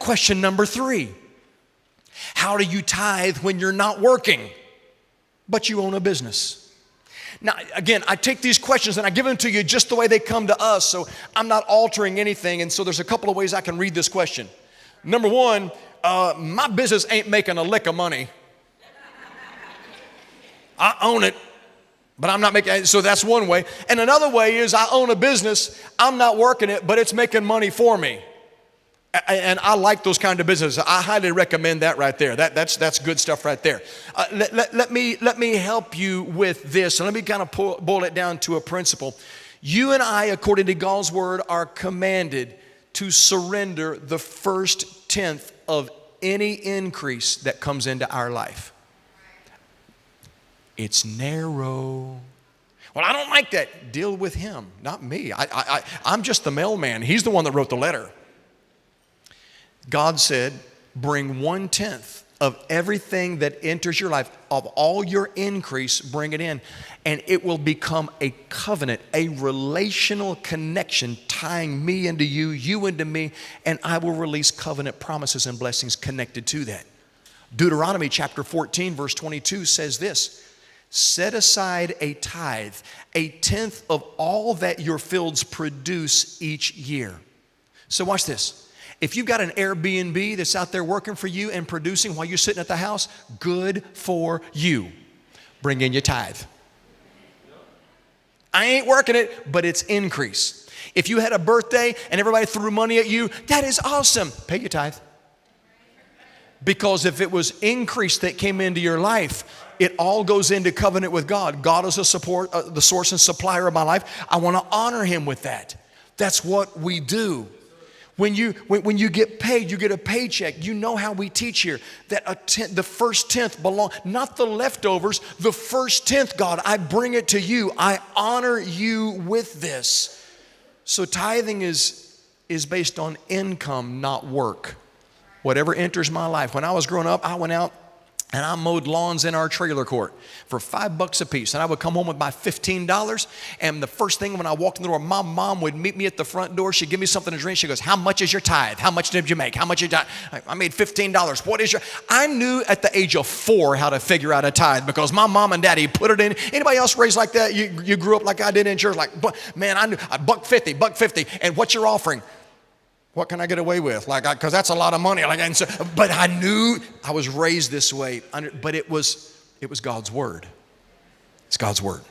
question number 3. How do you tithe when you're not working, but you own a business? Now, again, I take these questions and I give them to you just the way they come to us, so I'm not altering anything, and so there's a couple of ways I can read this question. Number 1, my business ain't making a lick of money. I own it, but I'm not making it, so that's one way. And another way is I own a business, I'm not working it, but it's making money for me. And I like those kind of businesses. I highly recommend that right there. That's good stuff right there. Let me help you with this. And let me kind of boil it down to a principle. You and I, according to God's word, are commanded to surrender the first tenth of any increase that comes into our life. It's narrow. Well, I don't like that. Deal with him, not me. I'm just the mailman. He's the one that wrote the letter. God said, bring 1/10 of everything that enters your life, of all your increase, bring it in. And it will become a covenant, a relational connection tying me into you, you into me, and I will release covenant promises and blessings connected to that. Deuteronomy chapter 14, verse 22 says this, set aside a tithe, a tenth of all that your fields produce each year. So watch this. If you've got an Airbnb that's out there working for you and producing while you're sitting at the house, good for you. Bring in your tithe. I ain't working it, but it's increase. If you had a birthday and everybody threw money at you, that is awesome. Pay your tithe. Because if it was increase that came into your life, it all goes into covenant with God. God is the source and supplier of my life. I want to honor him with that. That's what we do. When you get paid, you get a paycheck. You know how we teach here that the first tenth belong, not the leftovers, the first tenth, God, I bring it to you. I honor you with this. So tithing is based on income, not work. Whatever enters my life. When I was growing up, I went out and I mowed lawns in our trailer court for $5 a piece. And I would come home with my $15. And the first thing when I walked in the door, my mom would meet me at the front door. She'd give me something to drink. She goes, how much is your tithe? How much did you make? How much did you I made $15. What is your? I knew at the age of 4 how to figure out a tithe because my mom and daddy put it in. Anybody else raised like that? You grew up like I did in church? Like, man, I knew $1.50. And what's your offering? What can I get away with? Because that's a lot of money. But I knew I was raised this way. But it was God's word. It's God's word.